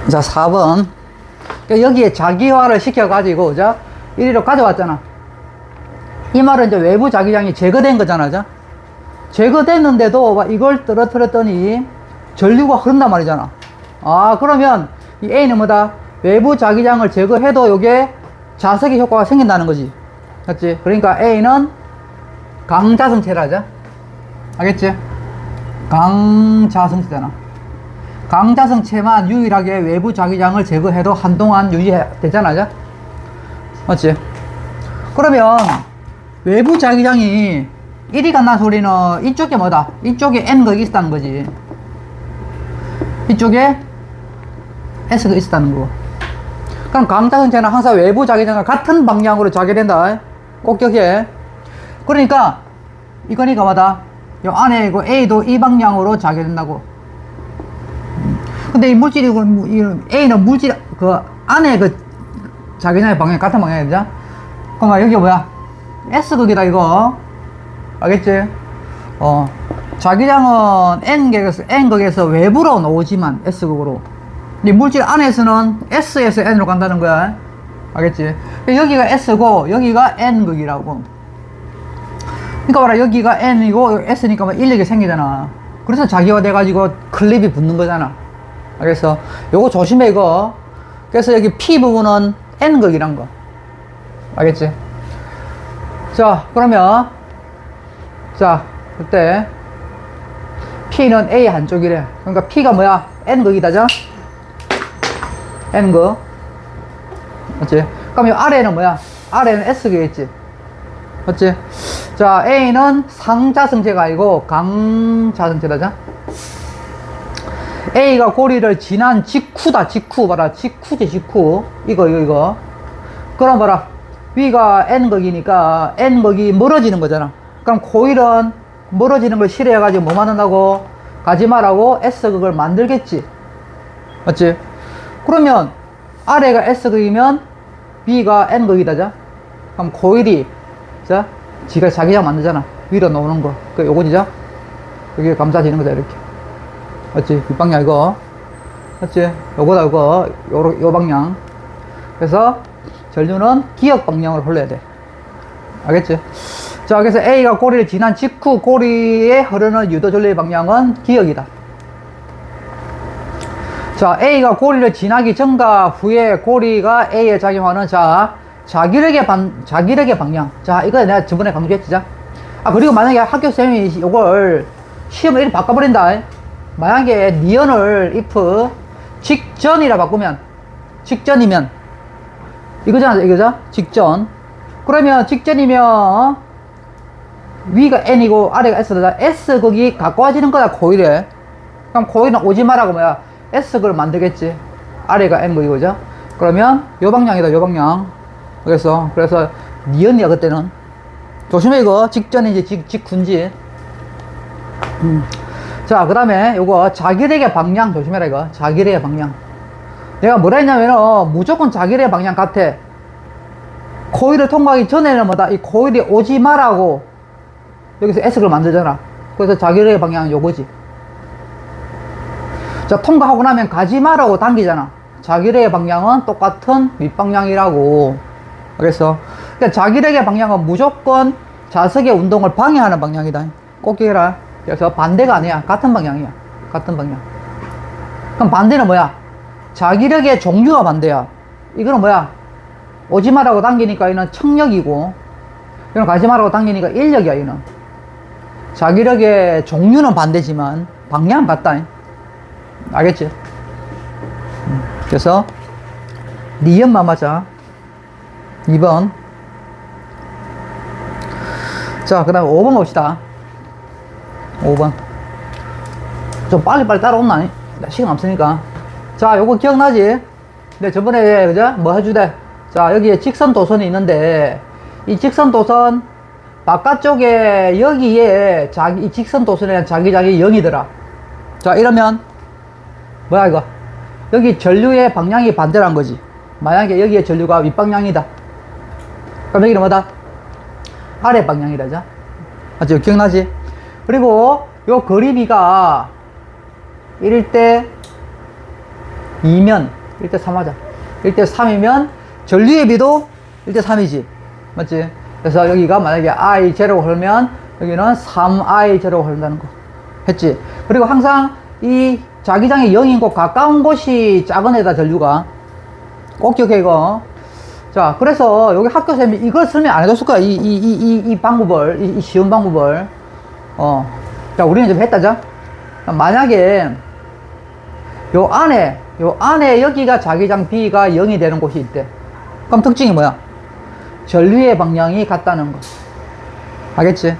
자, 4번. 여기에 자기화를 시켜가지고, 자, 이리로 가져왔잖아. 이 말은 이제 외부 자기장이 제거된 거잖아, 자. 제거됐는데도 이걸 떨어뜨렸더니 전류가 흐른단 말이잖아. 아, 그러면 이 A는 뭐다? 외부 자기장을 제거해도 요게 자석의 효과가 생긴다는 거지. 맞지? 그러니까 A는 강자성체라자. 알겠지? 강자성체잖아. 강자성체만 유일하게 외부 자기장을 제거해도 한동안 유지되잖아, 자. 맞지? 그러면 외부 자기장이 1이 간다는 소리는 이쪽에 뭐다? 이쪽에 N극이 있다는 거지. 이쪽에 S가 있다는 거. 그럼 강자성체는 항상 외부 자기장과 같은 방향으로 자개된다. 꼭 기억해. 그러니까 이거니까 뭐다? 요 안에 이거 A도 이 방향으로 자개된다고. 근데 이 물질이 A는 물질 그 안에 그 자기장의 방향이 같은 방향이죠. 그럼 여기 뭐야? S극이다 이거. 알겠지? 자기장은 N극에서 외부로 나오지만 S극으로. 이 물질 안에서는 S에서 N으로 간다는 거야. 알겠지? 여기가 S고 여기가 N극이라고. 그러니까 봐라, 여기가 N이고 S니까 뭐 인력이 생기잖아. 그래서 자기화 돼가지고 클립이 붙는 거잖아. 알겠어? 요거 조심해 이거. 그래서 여기 P 부분은 N극이란 거. 알겠지? 자, 그러면 자, 그때 P는 A 한쪽이래. 그러니까 P가 뭐야? N극이다, 자. N극. 맞지? 그럼 이 아래는 뭐야? 아래는 S극이겠지. 맞지? 자, A는 상자성체가 아니고 강자성체다, 자. A가 고리를 지난 직후다, 직후. 봐라, 직후지, 직후. 이거. 그럼 봐라. 위가 N극이니까 N극이 멀어지는 거잖아. 그럼 고일은 멀어지는 걸 싫어해가지고 뭐 만든다고? 가지마라고 S극을 만들겠지. 맞지? 그러면 아래가 S극이면 B가 N극이다, 자. 그럼 고일이, 자, 지가 자기장 만들잖아. 위로 나오는 거. 그 요거지, 자. 여기 감싸지는 거다, 이렇게. 맞지? 윗방향 이거. 맞지? 요거다, 요거. 요 방향. 그래서 전류는 기역 방향으로 흘러야 돼. 알겠지? 자, 그래서 A가 고리를 지난 직후 고리에 흐르는 유도 전류의 방향은 기역이다. 자, A가 고리를 지나기 전과 후에 고리가 A에 작용하는, 자, 자기력의 방향. 자, 이거 내가 저번에 강조했지, 자. 아, 그리고 만약에 학교 쌤이 요걸 시험을 이렇게 바꿔버린다. 만약에 니은을 if 직전이라 바꾸면, 직전이면, 이거잖아, 이거죠? 직전. 그러면 직전이면 위가 N이고 아래가 S다. S극이 가까워지는 거다, 고일에. 그럼 고일은 오지 마라고 뭐야? S극을 만들겠지. 아래가 N극이고, 그죠? 그러면 요 방향이다, 요 방향. 그래서 니은이야, 그때는. 조심해, 이거. 직전인지 직후인지. 자, 그 다음에 요거 자기력의 방향 조심해라, 이거. 자기력의 방향. 내가 뭐라 했냐면은 무조건 자기력의 방향 같아. 고일을 통과하기 전에는 뭐다? 이 고일이 오지 마라고 여기서 S극을 만들잖아. 그래서 자기력의 방향은 요거지. 자, 통과하고 나면 가지 마라고 당기잖아. 자기력의 방향은 똑같은 윗방향이라고. 그래서 그러니까 자기력의 방향은 무조건 자석의 운동을 방해하는 방향이다. 꼭 기억해라. 그래서 반대가 아니야. 같은 방향이야. 같은 방향. 그럼 반대는 뭐야? 자기력의 종류가 반대야. 이거는 뭐야? 오지 마라고 당기니까 이는 청력이고, 이건 가지 마라고 당기니까 인력이야, 이는. 자기력의 종류는 반대지만 방향은 같다. 알겠지? 그래서 니은만 맞아. 2번. 자, 그 다음에 5번 봅시다. 5번. 좀 빨리빨리 따라온나? 시간 없으니까. 자, 요거 기억나지? 네, 저번에, 그죠? 뭐 해주대? 자, 여기에 직선 도선이 있는데, 이 직선 도선, 바깥쪽에, 여기에, 이 직선 도선에 대한 자기장이 0이더라. 자, 이러면, 뭐야, 이거? 여기 전류의 방향이 반대란 거지. 만약에 여기에 전류가 윗방향이다. 그럼 여기는 뭐다? 아래 방향이다, 자. 맞죠? 기억나지? 그리고, 요 그림이가 1대 2면, 1대3 하자. 1대3이면 전류의 비도 1대3이지. 맞지? 그래서 여기가 만약에 I0가 흐르면 여기는 3I0가 흐른다는 거. 했지? 그리고 항상 이 자기장이 0인 곳 가까운 곳이 작은 애다, 전류가. 꼭 기억해, 이거. 자, 그래서 여기 학교 쌤이 이걸 설명 안 해줬을 거야. 이 방법을, 이 쉬운 방법을. 자, 우리는 좀 했다죠? 만약에 요 안에 여기가 자기장 B가 0이 되는 곳이 있대. 그럼 특징이 뭐야? 전류의 방향이 같다는 거. 알겠지?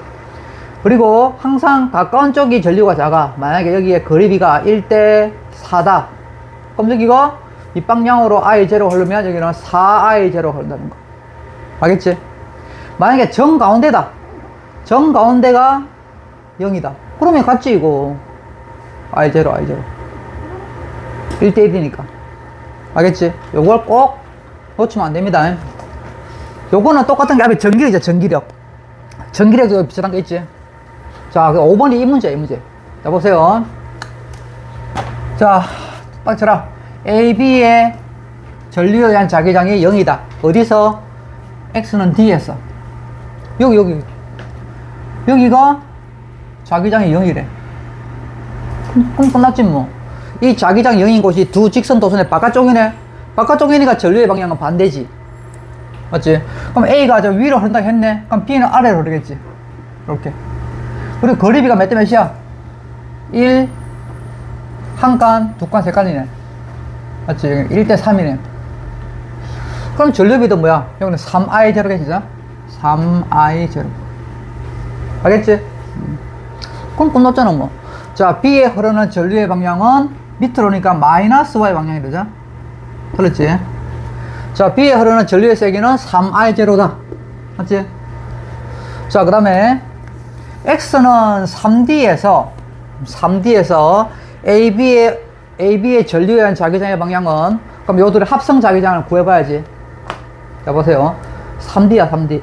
그리고 항상 가까운 쪽이 전류가 작아. 만약에 여기에 거리비가 1대4다. 그럼 여기가 이 방향으로 I0 흐르면 여기는 4I0 흐른다는 거. 알겠지? 만약에 정가운데다. 정가운데가 0이다. 그러면 같지, 이거. I0. 1대1이니까. 알겠지? 요걸 꼭 놓치면 안 됩니다. 요거는 똑같은 게 앞에 전기력이죠, 전기력. 전기력도 비슷한 거 있지? 자, 5번이 이 문제야, 이 문제. 자, 보세요. 자, 딱 쳐라. AB의 전류에 의한 자기장이 0이다. 어디서? X는 D에서. 여기가 자기장이 0이래. 그럼 끝났지, 뭐. 이 자기장 0인 곳이 두 직선 도선의 바깥쪽이네. 바깥쪽이니까 전류의 방향은 반대지. 맞지? 그럼 A가 저 위로 흐른다고 했네. 그럼 B는 아래로 흐르겠지. 이렇게. 그리고 거리비가 몇 대 몇이야? 1, 한 칸, 두 칸, 세 칸이네. 맞지? 1대3이네. 그럼 전류비도 뭐야? 여기는 3I0겠지? 3I0. 알겠지? 그럼 끝났잖아, 뭐. 자, B에 흐르는 전류의 방향은 밑으로 오니까 마이너스 Y 방향이 되죠? 그렇지? 자, B에 흐르는 전류의 세기는 3I0다. 맞지? 자, 그 다음에 X는 3D에서 AB의 전류에 의한 자기장의 방향은, 그럼 요들의 합성 자기장을 구해봐야지. 자, 보세요. 3D야, 3D.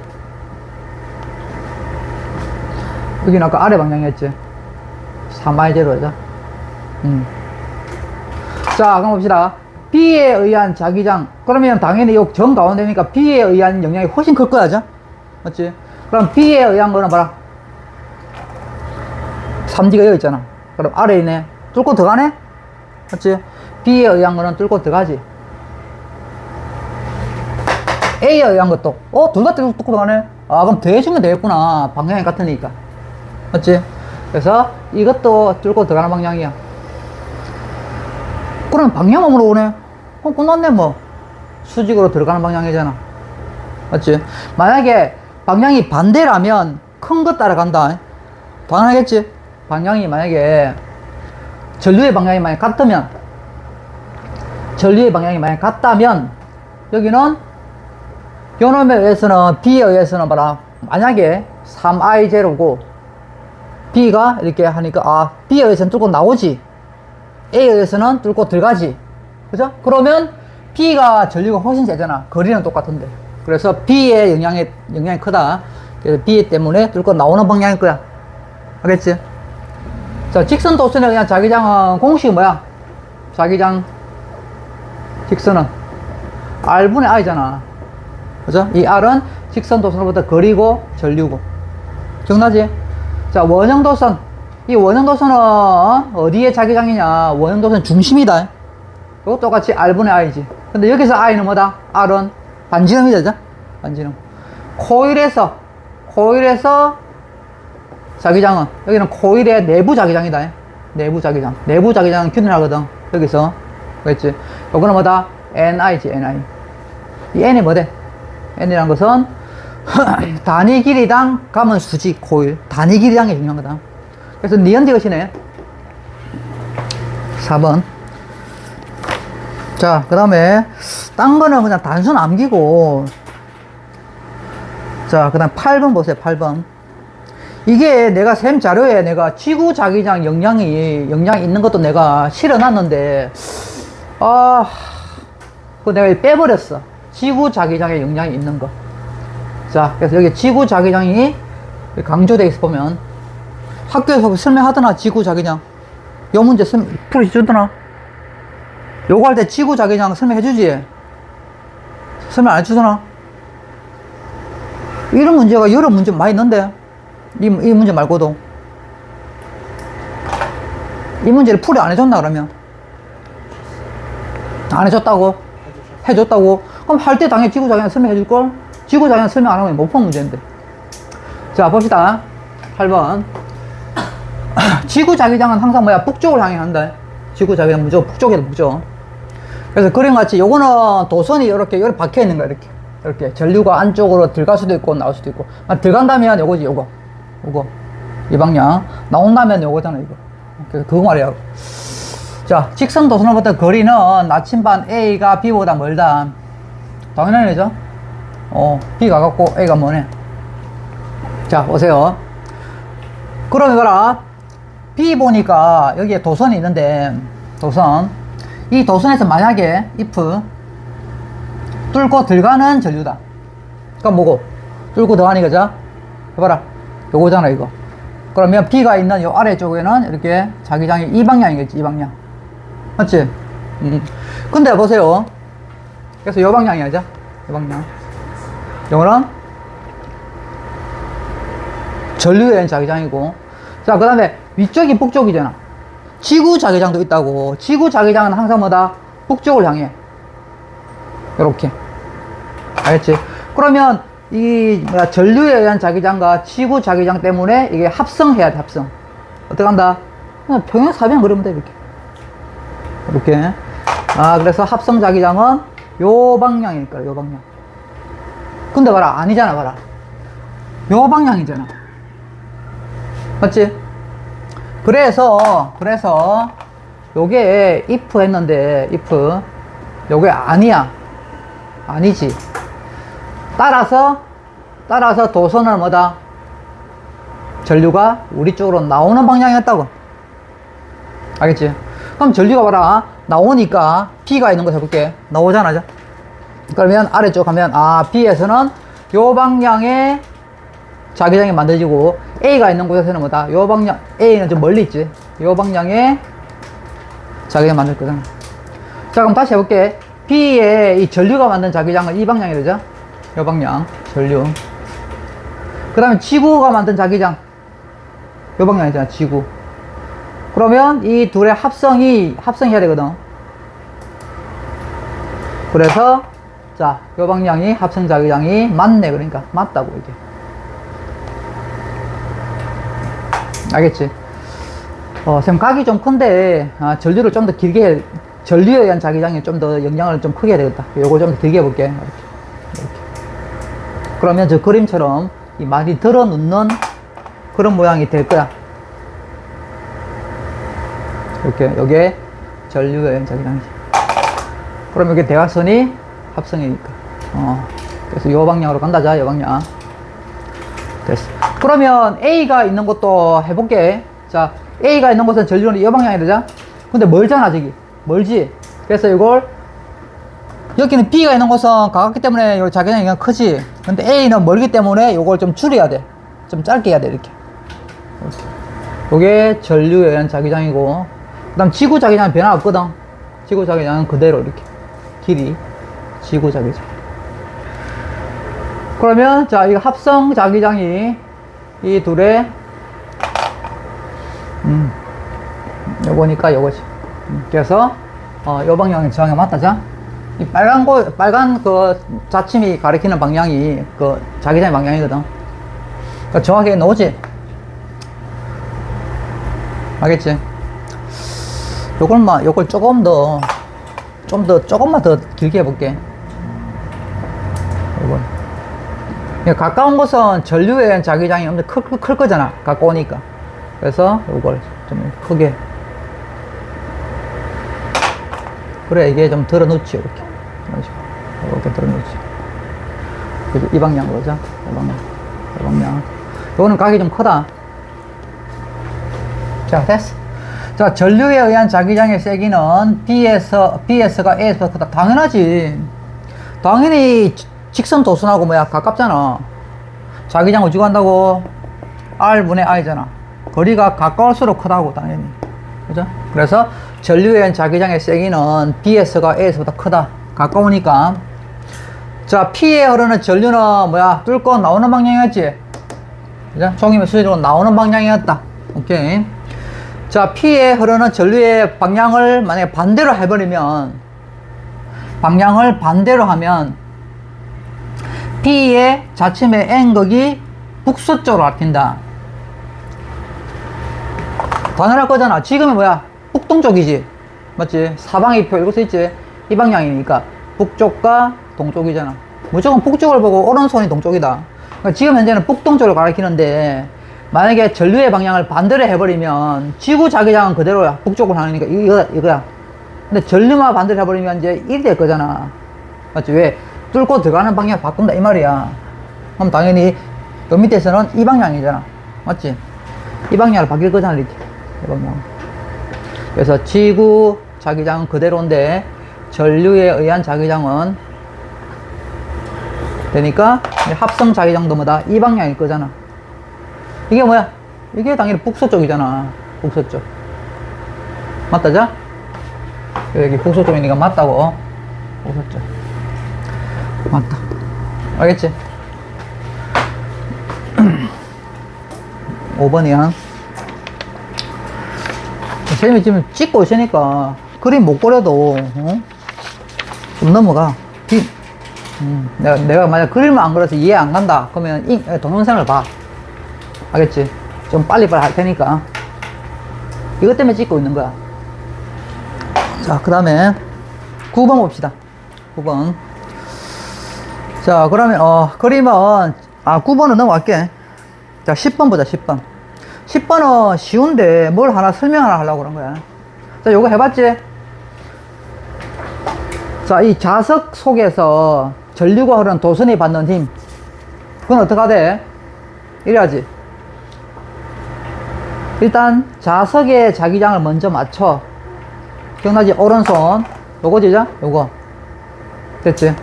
여기는 아까 아래 방향이었지. 3I0죠. 자, 그럼 봅시다. B에 의한 자기장. 그러면 당연히 요 정 가운데니까 B에 의한 영향이 훨씬 클 거야죠? 맞지? 그럼 B에 의한 거는 봐라. 3D가 여기 있잖아. 그럼 아래에 있네. 뚫고 들어가네? 맞지? B에 의한 거는 뚫고 들어가지. A에 의한 것도. 둘 다 뚫고 들어가네? 아, 그럼 대해주면 되겠구나. 방향이 같으니까. 맞지? 그래서 이것도 뚫고 들어가는 방향이야. 그럼 방향만 물어보네. 그럼 끝났네, 뭐. 수직으로 들어가는 방향이잖아. 맞지? 만약에 방향이 반대라면 큰 거 따라간다. 당연하겠지? 방향이 만약에 전류의 방향이 만약 같다면 여기는 요놈에 의해서는 B에 의해서는 봐라. 만약에 3I0고 B가 이렇게 하니까 B에 의해서는 뚫고 나오지. A에 의해서는 뚫고 들어가지. 그죠? 그러면 B가 전류가 훨씬 세잖아. 거리는 똑같은데. 그래서 B의 영향이 크다. 그래서 B 때문에 뚫고 나오는 방향일 거야. 알겠지? 자, 직선 도선에 의한 자기장은 공식이 뭐야? 자기장 직선은 R분의 I잖아. 그죠? 이 R은 직선 도선으로부터 거리고 전류고. 기억나지? 자, 원형 도선. 이 원형 도선은 어디에 자기장이냐? 원형 도선 중심이다. 이것도 똑같이 R분의 I지. 근데 여기서 I는 뭐다? R은 반지름이죠? 반지름. 코일에서 자기장은, 여기는 코일의 내부 자기장이다. 내부 자기장은 균일하거든. 여기서. 그랬지? 요거는 뭐다? NI지, NI. 이 N이 뭐대? N이란 것은 단위 길이당 가면 수직 코일. 단위 길이당이 중요한 거다. 그래서 니은지 것이네. 4번. 자, 그 다음에 딴 거는 그냥 단순 암기고. 자, 그 다음 8번 보세요. 8번. 이게 내가 샘 자료에 내가 지구 자기장 영향이 있는 것도 내가 실어놨는데, 그거 내가 빼버렸어. 지구 자기장에 영향이 있는 거. 자, 그래서 여기 지구 자기장이 강조되어 있어 보면, 학교에서 설명하더나, 지구 자기장. 요 문제 풀어주더나. 요거 할 때 지구 자기장 설명해주지? 설명 안 해주잖아? 이런 문제가 여러 문제 많이 있는데? 이 문제 말고도. 이 문제를 풀이 안 해줬나, 그러면? 안 해줬다고? 해줬다고? 그럼 할 때 당연히 지구 자기장 설명해줄걸? 지구 자기장 설명 안 하면 못 푸는 문제인데. 자, 봅시다. 8번. 지구 자기장은 항상 뭐야? 북쪽을 향해 한다. 지구 자기장 무조건 북쪽이다, 북쪽. 그래서 그림같이 요거는 도선이 이렇게 박혀 있는 거야, 이렇게. 이렇게. 전류가 안쪽으로 들어갈 수도 있고, 나올 수도 있고. 들어간다면 요거지, 요거. 이 방향. 나온다면 요거잖아, 이거. 그래서 그거 말이야. 자, 직선 도선으로부터 거리는 나침반 A가 B보다 멀다. 당연한 얘기죠? B가 같고 A가 뭐네. 자, 보세요. 그럼 이거라. B 보니까 여기에 도선이 있는데, 도선. 이 도선에서 만약에 if 뚫고 들어가는 전류다. 그럼 뭐고? 뚫고 들어가니, 그죠? 해봐라. 요거잖아, 이거. 그러면 B가 있는 요 아래쪽에는 이렇게 자기장이 이 방향이겠지, 이 방향. 맞지? 근데 보세요. 그래서 요 방향이야죠? 요 방향. 요거는 전류의 자기장이고. 자, 그 다음에 위쪽이 북쪽이잖아. 지구 자기장도 있다고. 지구 자기장은 항상 뭐다? 북쪽을 향해. 요렇게. 알겠지? 그러면 이 전류에 의한 자기장과 지구 자기장 때문에 이게 합성해야 돼, 합성. 어떻게 한다? 그냥 평행 사변 그리면 돼, 이렇게. 이렇게. 그래서 합성 자기장은 요 방향일 거야, 요 방향. 근데 봐라, 아니잖아, 봐라. 요 방향이잖아. 맞지? 그래서 요게 if 했는데 if 요게 아니야. 아니지. 따라서 도선은 뭐다? 전류가 우리 쪽으로 나오는 방향이었다고. 알겠지? 그럼 전류가 봐라. 나오니까 B가 있는 거 해볼게. 나오잖아. 그러면 아래쪽 가면 B에서는 요 방향에 자기장이 만들어지고 A가 있는 곳에서는 뭐다? 요 방향, A는 좀 멀리 있지? 요 방향에 자기장 만들 거잖아. 자, 그럼 다시 해볼게. B의 이 전류가 만든 자기장은 이 방향이 되죠? 요 방향, 전류. 그 다음에 지구가 만든 자기장. 요 방향이잖아, 지구. 그러면 이 둘의 합성해야 되거든. 그래서, 자, 요 방향이 합성 자기장이 맞네. 그러니까, 맞다고, 이게. 알겠지? 쌤, 각이 좀 큰데, 전류를 좀 더 길게 전류에 의한 자기장이 좀 더 영향을 좀 크게 해야 되겠다. 요거 좀 더 길게 해볼게. 이렇게. 그러면 저 그림처럼 이 많이 들어 눕는 그런 모양이 될 거야. 이렇게, 요게 전류에 의한 자기장이지. 그럼 여기 대각선이 합성이니까. 그래서 요 방향으로 간다, 자, 요 방향. 됐어. 그러면 A가 있는 것도 해볼게. 자, A가 있는 곳은 전류는 이 방향이 되죠? 근데 멀잖아, 저기. 멀지? 그래서 이걸, 여기는 B가 있는 곳은 가깝기 때문에 요 자기장이 그냥 크지? 근데 A는 멀기 때문에 요걸 좀 줄여야 돼. 좀 짧게 해야 돼, 이렇게. 요게 전류에 의한 자기장이고, 그 다음 지구 자기장은 변화 없거든. 지구 자기장은 그대로 이렇게. 길이. 지구 자기장. 그러면, 자, 이거 합성 자기장이 이 둘의, 요거니까 요거지. 그래서, 요 방향이 저항에 맞다, 자. 이 빨간 그 자침이 가리키는 방향이 그 자기장의 방향이거든. 그러니까 정확하게 나오지? 알겠지? 요걸 조금만 더 길게 해볼게. 요걸. 가까운 곳은 전류에 의한 자기장이 엄청 클 거잖아. 가까우니까. 그래서 요걸 좀 크게. 그래, 이게 좀 들어 놓지, 이렇게. 이렇게 들어 놓지. 그래서 이 방향으로, 자. 이 방향. 요거는 각이 좀 크다. 자, 됐어. 자, 전류에 의한 자기장의 세기는 BS가 A에서 크다. 당연하지. 당연히 직선 도선하고 가깝잖아. 자기장 어디고 한다고? R분의 I잖아. 거리가 가까울수록 크다고, 당연히. 그죠? 그래서 전류의 자기장의 세기는 B에서가 A에서보다 크다. 가까우니까. 자, P에 흐르는 전류는 뭐야? 뚫고 나오는 방향이었지? 그죠? 종이면 수직으로 나오는 방향이었다. 오케이. 자, P에 흐르는 전류의 방향을 만약에 반대로 해버리면, 방향을 반대로 하면, P의 좌측의 N극이 북서쪽으로 αρτ힌다. 당연할 거잖아. 지금이 뭐야? 북동쪽이지. 맞지? 사방이표 이거 써있지? 이 방향이니까. 북쪽과 동쪽이잖아. 무조건 북쪽을 보고 오른손이 동쪽이다. 그러니까 지금 현재는 북동쪽을 가리키는데, 만약에 전류의 방향을 반대로 해버리면, 지구 자기장은 그대로야. 북쪽으로 가니까 이거야. 근데 전류만 반대로 해버리면 이제 이리 될 거잖아. 맞지? 왜? 뚫고 들어가는 방향 바꾼다 이 말이야. 그럼 당연히 요 밑에서는 이 방향이잖아. 맞지? 이 방향을 바뀔 거잖아. 이렇게 이 방향. 그래서 지구 자기장은 그대로인데 전류에 의한 자기장은 되니까 합성 자기장도 뭐다? 이 방향일 거잖아. 이게 뭐야? 이게 당연히 북서쪽이잖아. 북서쪽. 맞다, 자? 여기 북서쪽이니까 맞다고. 북서쪽. 맞다. 알겠지? 5번이야. 선생님이 지금 찍고 있으니까 그림 못 그려도 좀 넘어가. 내가 만약 그림을 안 그려서 이해 안 간다 그러면 동영상을 봐. 알겠지? 좀 빨리빨리 할 테니까. 이것 때문에 찍고 있는 거야. 자, 그 다음에 9번 봅시다. 9번. 자, 그러면 그림은 9번은 넘어갈게. 자, 10번 보자. 10번. 10번은 쉬운데 뭘 하나 설명 하나 하려고 그런 거야. 자, 요거 해봤지? 자, 이 자석 속에서 전류가 흐르는 도선이 받는 힘, 그건 어떻게 하대? 이래야지. 일단 자석의 자기장을 먼저 맞춰. 기억나지? 오른손 요거지? 요거 됐지?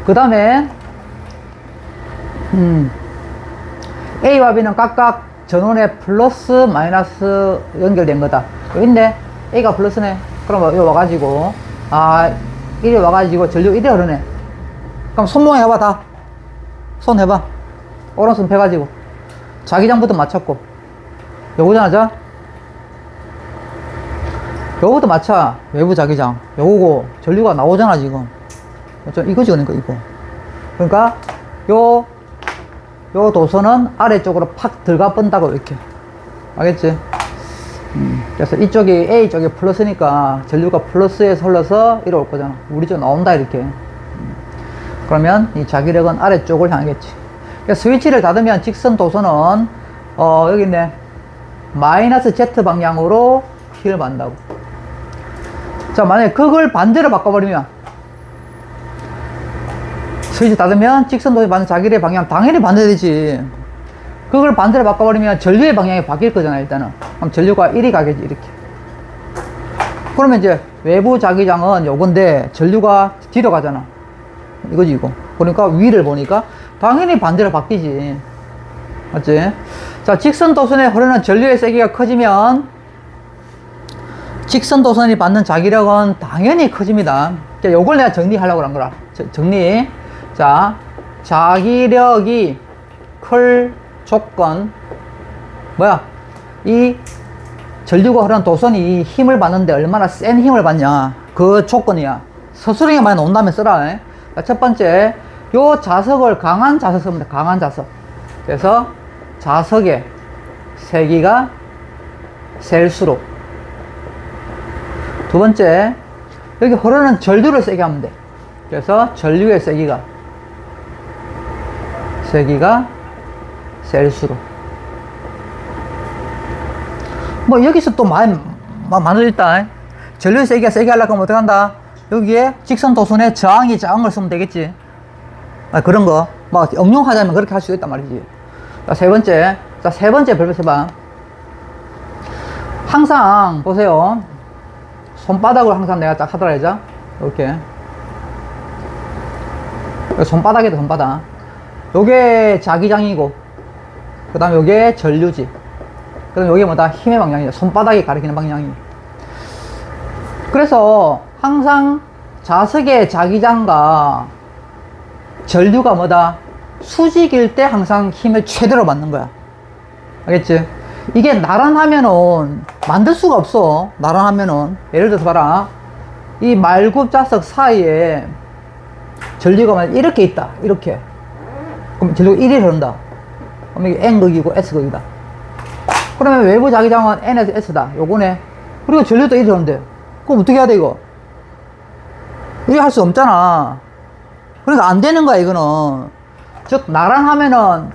그 다음에 A와 B는 각각 전원에 플러스 마이너스 연결된 거다. 여기 있네. A가 플러스네. 그럼 여기 와가지고 이리 와가지고 전류 이리 흐르네. 그럼 손모양 해봐. 다 손 해봐. 오른손 펴가지고 자기장부터 맞췄고 요거잖아. 자, 요거부터 맞춰. 외부 자기장 요거고 전류가 나오잖아 지금. 이거지. 그러니까 이거. 그러니까 요 도선은 아래쪽으로 팍 들어가 뻔다고 이렇게. 알겠지? 그래서 이쪽이 A 쪽이 플러스니까 전류가 플러스에서 흘러서 이리 올 거잖아. 우리 쪽 나온다 이렇게. 그러면 이 자기력은 아래쪽을 향하겠지. 그래서 스위치를 닫으면 직선 도선은 여기 있네. 마이너스 Z 방향으로 힘을 받는다고. 자, 만약에 그걸 반대로 바꿔버리면, 스위치 닫으면 직선 도선이 받는 자기력의 방향 당연히 반대되지. 그걸 반대로 바꿔버리면 전류의 방향이 바뀔 거잖아. 일단은 그럼 전류가 이리 가겠지. 이렇게. 그러면 이제 외부 자기장은 요건데 전류가 뒤로 가잖아. 이거지 이거. 그러니까 위를 보니까 당연히 반대로 바뀌지. 맞지? 자, 직선 도선에 흐르는 전류의 세기가 커지면 직선 도선이 받는 자기력은 당연히 커집니다. 자, 요걸 내가 정리하려고 한 거라. 정리. 자, 자기력이 클 조건 뭐야? 이 전류가 흐르는 도선이 힘을 받는데 얼마나 센 힘을 받냐, 그 조건이야. 서술형에 많이 나온 다음에 쓰라. 자, 첫 번째, 요 자석을 강한 자석 쓰면 돼. 강한 자석. 그래서 자석의 세기가 셀수록. 두 번째, 여기 흐르는 전류를 세게 하면 돼. 그래서 전류의 세기가 셀수록. 뭐 여기서 또 많이 있다. 전류의 세기가 세게 하려고 하면 어떡한다? 여기에 직선 도선에 저항이 작은 걸 쓰면 되겠지. 그런 거 막 응용하자면 그렇게 할 수 있단 말이지. 자, 세 번째 별표 해봐. 항상 보세요. 손바닥으로 항상 내가 딱 하더라 해자. 이렇게 손바닥에도 손바닥. 요게 자기장이고, 그 다음에 요게 전류지. 그 다음에 요게 뭐다? 힘의 방향이다. 손바닥이 가리키는 방향이. 그래서 항상 자석의 자기장과 전류가 뭐다? 수직일 때 항상 힘을 최대로 받는 거야. 알겠지? 이게 나란하면은 만들 수가 없어. 나란하면은. 예를 들어서 봐라. 이 말굽 자석 사이에 전류가 만약 이렇게 있다. 이렇게. 그럼 전류가 1이 흐른다. 그럼 이게 N극이고 S극이다. 그러면 외부 자기장은 N에서 S다. 요거네. 그리고 전류도 1이 흐른대. 그럼 어떻게 해야 돼, 이거? 이게 할 수 없잖아. 그러니까 안 되는 거야, 이거는. 즉, 나란하면은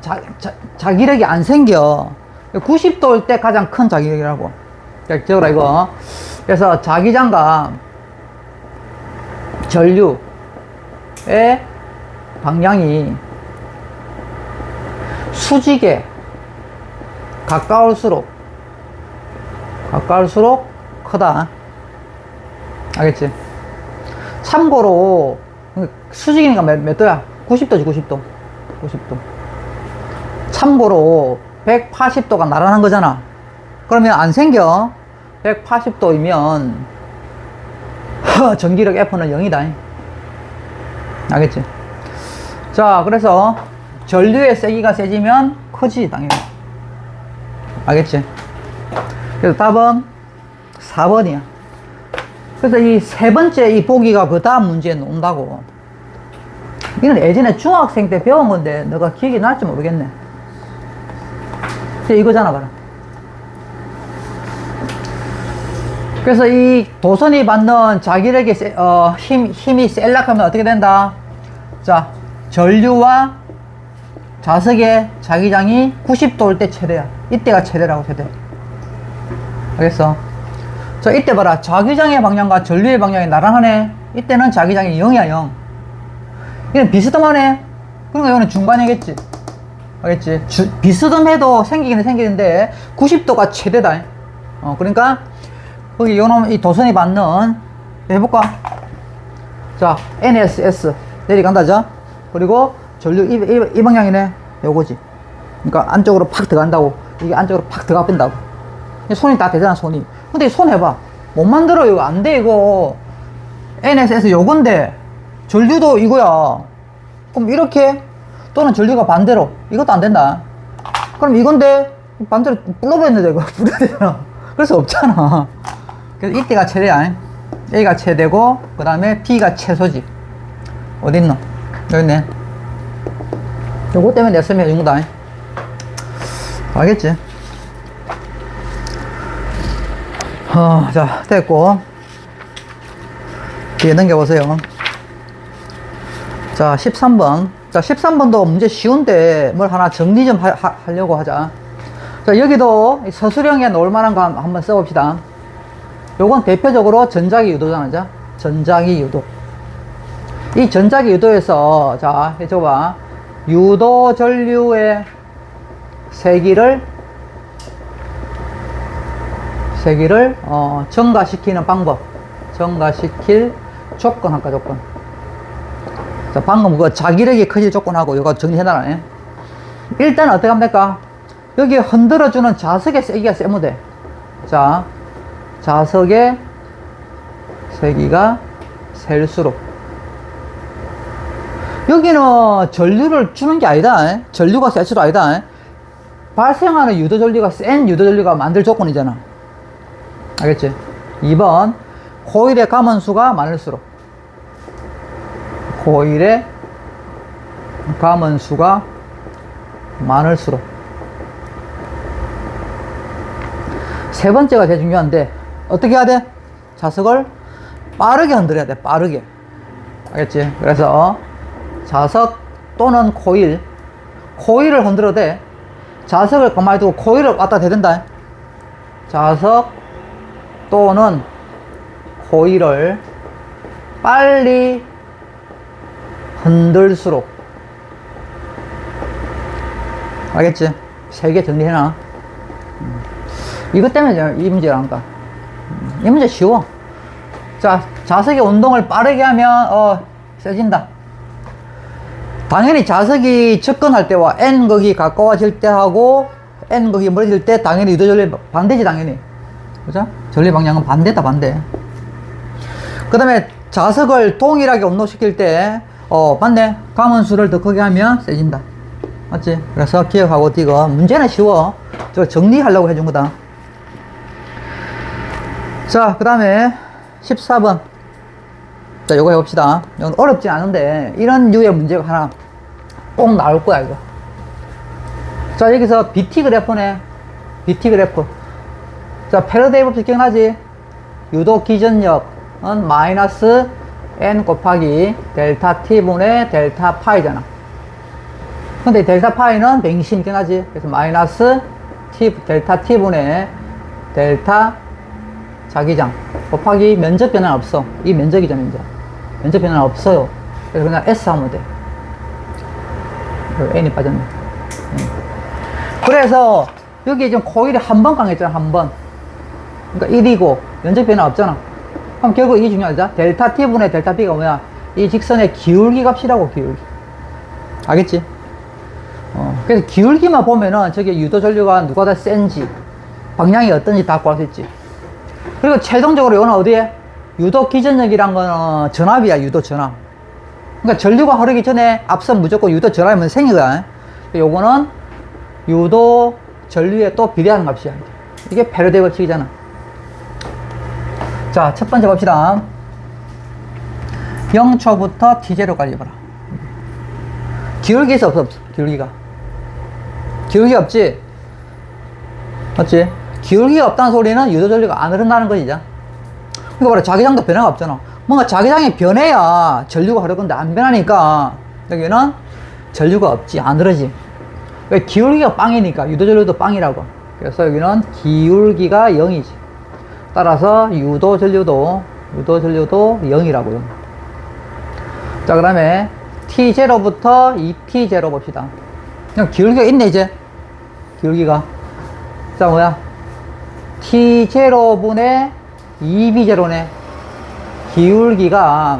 자기력이 안 생겨. 90도일 때 가장 큰 자기력이라고. 적어라, 이거. 그래서 자기장과 전류의 방향이 수직에 가까울수록 크다. 알겠지? 참고로 수직이니까 몇 도야? 90도지, 90도. 참고로 180도가 나란한 거잖아. 그러면 안 생겨. 180도이면 전기력 F는 0이다. 알겠지? 자, 그래서 전류의 세기가 세지면 크지, 당연히. 알겠지? 그래서 답은 4번이야. 그래서 이 세 번째 이 보기가 그 다음 문제에 온다고. 이건 예전에 중학생 때 배운 건데 너가 기억이 날지 모르겠네. 이거잖아, 봐라. 그래서 이 도선이 받는 자기력의 힘이 셀락하면 어떻게 된다? 자, 전류와 자석의 자기장이 90도일 때 최대야. 이때가 최대라고, 최대. 알겠어? 자, 이때 봐라. 자기장의 방향과 전류의 방향이 나란하네. 이때는 자기장이 0이야, 0. 이건 비스듬하네. 그러니까 이거는 중간이겠지. 알겠지? 비스듬해도 생기긴 생기는데 90도가 최대다. 그러니까 거기 요놈 이 도선이 받는 해볼까? 자, NSS 내려간다죠? 그리고 전류 이 방향이네. 요거지. 그러니까 안쪽으로 팍 들어간다고. 이게 안쪽으로 팍 들어가 뺀다고. 손이 다 되잖아, 손이. 근데 손 해봐. 못 만들어. 이거 안 돼, 이거. NSS 요건데 전류도 이거야. 그럼 이렇게 또는 전류가 반대로 이것도 안 된다. 그럼 이건데 반대로 불러버렸네, 이거. 불러야 되잖아. 그래서 없잖아. 그래서 이때가 최대야. A가 최대고 그 다음에 B가 최소지. 어딨노? 여기 있네. 요거 때문에 냈으면 이거다. 알겠지? 자, 됐고. 뒤에 넘겨보세요. 자, 13번. 자, 13번도 문제 쉬운데 뭘 하나 정리 좀 하려고 하자. 자, 여기도 서술형에 넣을 만한 거 한번 써봅시다. 요건 대표적으로 전자기 유도잖아. 전자기 유도. 이 전자기 유도에서, 자, 해줘봐. 유도 전류의 세기를 증가시키는 방법. 증가시킬 조건 할까, 조건. 자, 방금 그 자기력이 커질 조건하고 이거 정리해놔라. 일단 어떻게 하면 될까? 여기 흔들어주는 자석의 세기가 세면 돼. 자, 자석의 세기가 셀수록. 여기는 전류를 주는 게 아니다. 전류가 셀수록 아니다. 발생하는 유도전류가 센 유도전류가 만들 조건이잖아. 알겠지? 2번, 코일의 감원수가 많을수록. 코일의 감원수가 많을수록. 세 번째가 제일 중요한데, 어떻게 해야 돼? 자석을 빠르게 흔들어야 돼, 빠르게. 알겠지? 그래서 자석 또는 코일을 흔들어도 돼. 자석을 가만히 두고 코일을 왔다 대든다. 자석 또는 코일을 빨리 흔들수록. 알겠지? 세 개 정리해놔. 이것 때문에 이 문제를 한다. 이 문제 쉬워. 자, 자석의 운동을 빠르게 하면 세진다. 당연히 자석이 접근할 때와 N극이 가까워질 때 하고 N극이 멀어질 때 당연히 유도전류 반대지, 당연히. 그죠? 전류 방향은 반대다, 반대. 그 다음에 자석을 동일하게 온도시킬 때, 맞네. 가문수를 더 크게 하면 세진다. 맞지? 그래서 기억하고 이거 문제는 쉬워. 저 정리하려고 해준 거다. 자, 그 다음에 14번. 자, 요거 해봅시다. 이건 어렵지 않은데, 이런 류의 문제가 하나 꼭 나올 거야, 이거. 자, 여기서 BT 그래프네. BT 그래프. 자, 패러데이 법칙 기억나지? 유도 기전력은 마이너스 n 곱하기 델타 t분의 델타 파이잖아. 근데 델타 파이는 맹신 기억나지? 그래서 마이너스 델타 t분의 델타 자기장 곱하기 면적 변화는 없어. 이 면적이잖아, 이제. 면적 변화는 없어요. 그래서 그냥 S 하면 돼. n이 빠졌네. 그래서 여기 지금 코일이 한 번 강했잖아, 한 번. 그러니까 1이고 면적 변화 없잖아. 그럼 결국 이게 중요하죠. 델타 t분의 델타 b가 뭐야? 이 직선의 기울기 값이라고, 기울기. 알겠지? 그래서 기울기만 보면은 저게 유도 전류가 누가 더 센지, 방향이 어떤지 다 구할 수 있지. 그리고 최종적으로 이거는 어디에? 유도 기전력이란 거는 전압이야, 유도 전압. 그러니까 전류가 흐르기 전에 앞선 무조건 유도 전압이 먼저 생기거든. 요거는 유도 전류에 또 비례하는 값이야. 이게 패러데이 법칙이잖아. 자, 첫 번째 봅시다. 0초부터 t0까지 봐라. 기울기 있어, 없어? 기울기가. 기울기가 없지? 맞지? 기울기가 없다는 소리는 유도 전류가 안 흐른다는 거지. 그러니까 봐라, 자기장도 변화가 없잖아. 뭔가 자기장이 변해야 전류가 흐르건데 안 변하니까 여기는 전류가 없지, 안 흐르지. 왜? 기울기가 빵이니까 유도 전류도 빵이라고. 그래서 여기는 기울기가 0이지. 따라서 유도 전류도 0이라고요. 자, 그 다음에 T0부터 2T0 봅시다. 그냥 기울기가 있네, 이제. 기울기가. 자, 뭐야? T0분의 2B0네. 기울기가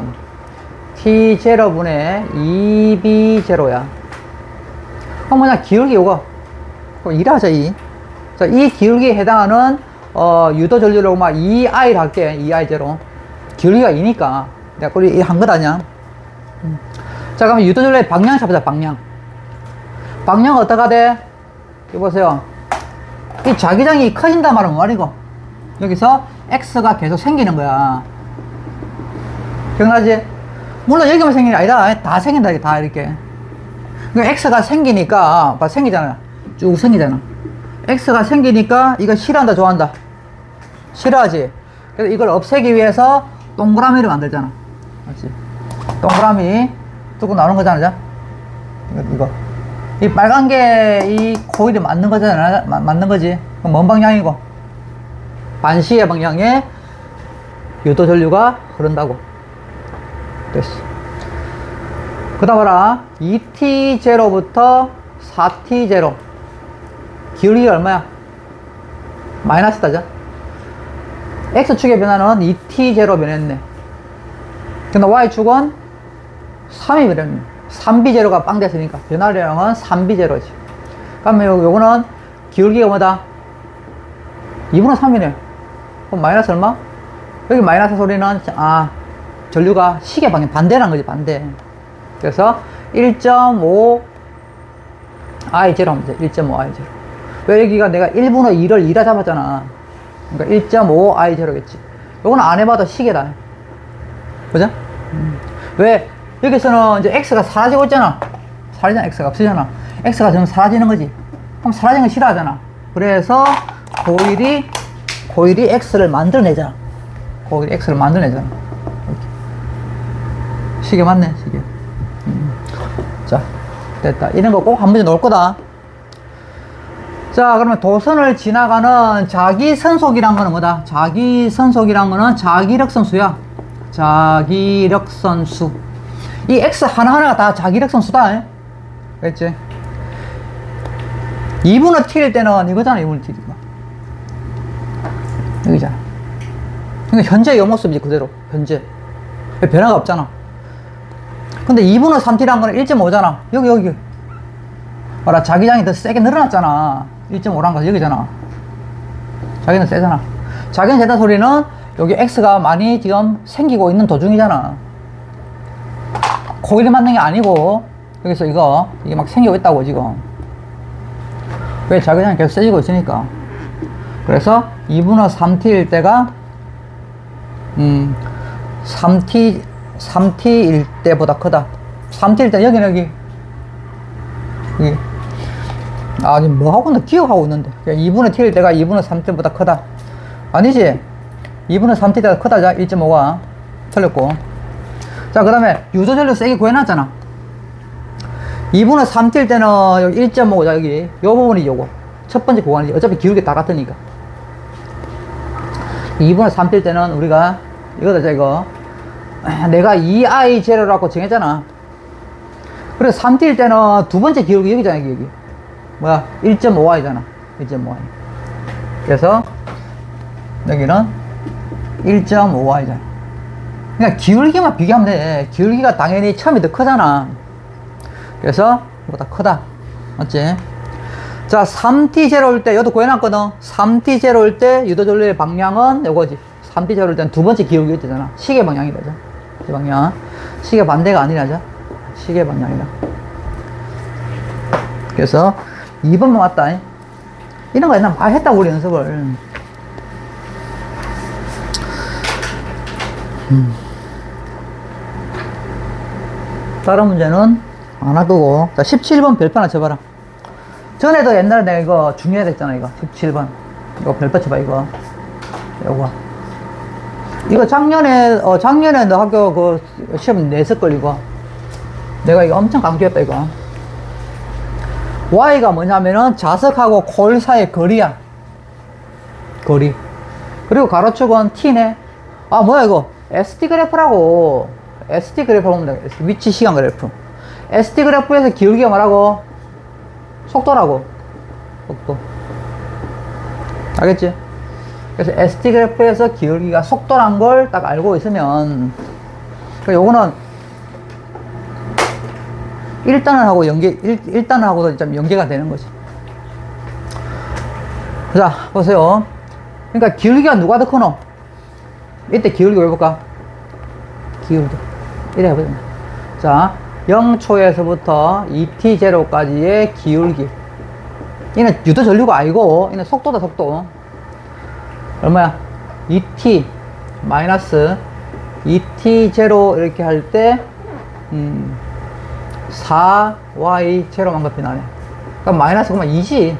T0분의 2B0야. 그럼 뭐냐? 기울기 요거. 그럼 일하자, 이. 자, 이 기울기에 해당하는 유도 전류로 막 2i를 할게. 2i0. 기울기가 2니까 내가 꼬리 한 것 아니야. 자, 그럼 유도 전류의 방향 잡자, 방향. 방향은 어떻게 돼? 여기 보세요. 이 자기장이 커진단 말은 뭐 말이고, 여기서 x가 계속 생기는 거야. 기억나지? 물론 여기만 생기는 게 아니다. 다 생긴다, 다 이렇게. 그러니까 x가 생기니까, 봐, 생기잖아. 쭉 생기잖아. x가 생기니까 이거 싫어한다, 좋아한다? 싫어하지? 그래서 이걸 없애기 위해서 동그라미를 만들잖아. 맞지? 동그라미 뚫고 나오는 거잖아. 이거. 이 빨간 게 이 코일이 맞는 거잖아. 맞는 거지. 그럼 뭔 방향이고? 반시의 방향에 유도 전류가 흐른다고. 됐어. 그 다음 봐라. 2T0부터 4T0. 기울기가 얼마야? 마이너스다죠? X축의 변화는 2T0 변했네. 근데 Y축은 3이 변했네. 3B0가 빵 됐으니까 변화량은 3B0지. 그러면 요거는 기울기가 뭐다? 2분의 3이네. 그럼 마이너스 얼마? 여기 마이너스 소리는 전류가 시계 방향 반대라는 거지, 반대. 그래서 1.5 I0 하면 돼. 1.5 I0. 왜 여기가 내가 1분의 2를 2라 잡았잖아. 그러니까 1.5 I0겠지. 요거는 안 해봐도 시계다. 그죠? 왜? 여기서는 이제 X가 사라지고 있잖아. 사라지잖아. X가 없어지잖아. X가 좀 사라지는 거지. 그럼 사라지는 거 싫어하잖아. 그래서 코일이 X를 만들어내잖아. 코일이 X를 만들어내잖아. 이렇게. 시계 맞네, 시계. 자, 됐다. 이런 거 꼭 한 번에 놓을 거다. 자, 그러면 도선을 지나가는 자기선속이란 거는 뭐다? 자기선속이란 거는 자기력선수야. 자기력선수. 이 X 하나하나가 다 자기력선수다. 그랬지? 2분의 T일 때는 이거잖아, 2분의 T. 여기잖아. 그러니까 현재 요 모습이지, 그대로. 현재. 변화가 없잖아. 근데 2분의 3T란 거는 1.5잖아. 여기. 봐라, 자기장이 더 세게 늘어났잖아. 1.5란 거 여기잖아. 자기는 세잖아. 자기는 세다 소리는 여기 x가 많이 지금 생기고 있는 도중이잖아. 고기를 맞는 게 아니고 여기서 이게 막 생기고 있다고 지금. 왜? 자기장이 계속 세지고 있으니까. 그래서 2분의 3t일 때가 3t일 때보다 크다. 3t일 때 여기 아, 지금 뭐 하고 있나? 기억하고 있는데. 2분의 t일 때가 2분의 3t보다 크다. 아니지? 2분의 3t 때가 크다. 자, 1.5가 틀렸고. 자, 그 다음에 유도전력 세게 구해놨잖아. 2분의 3t일 때는 여기 1.5, 자, 여기 요 부분이 요거 첫 번째 구간이지. 어차피 기울기 다 같으니까. 2분의 3t일 때는 우리가 이거다. 자, 이거 내가 2i0라고 정했잖아. 그래서 3t일 때는 두 번째 기울기 여기잖아. 여기 뭐야? 1.5i잖아 1.5i. 그래서 여기는 1.5i잖아. 그냥 기울기만 비교하면 돼. 기울기가 당연히 처음이 더 크잖아. 그래서 이거보다 크다. 맞지? 자, 3t0일 때 이것도 구해놨거든. 3t0일 때 유도전류의 방향은 요거지. 3t0일 때는 두 번째 기울기 있잖아. 시계 방향이라죠. 이 방향. 시계 반대가 아니라죠. 시계 방향이다. 그래서 2번만 맞다. 이런 거 옛날 많이 했다고 우리 연습을. 다른 문제는 안 할 거고. 자, 17번 별표 하나 쳐봐라. 전에도 옛날에 내가 이거 중요하다 했잖아. 이거 17번 이거 별표 쳐봐. 이거 작년에 너 학교 그 시험 냈을걸. 이거 내가 이거 엄청 강조했다. 이거 y가 뭐냐면은 자석하고 골 사이의 거리야. 거리. 그리고 가로축은 t네. 아, 뭐야 이거 ST 그래프라고. ST 그래프 보면 돼. 위치 시간 그래프. ST 그래프에서 기울기가 뭐라고? 속도라고. 속도. 알겠지? 그래서 ST 그래프에서 기울기가 속도란 걸 딱 알고 있으면, 요거는 1단을 하고 1단을 하고도 좀 연계가 되는 거지. 자, 보세요. 그러니까 기울기가 누가 더 크노? 이때 기울기 왜 볼까? 기울기. 이래 해보자. 자, 0초에서부터 2t0까지의 기울기. 이는 유도 전류가 아니고, 이는 속도다, 속도. 얼마야? 2t 마이너스 2t0 이렇게 할 때, 4y0만 곱이 나네. 그럼 마이너스 그러면 2지.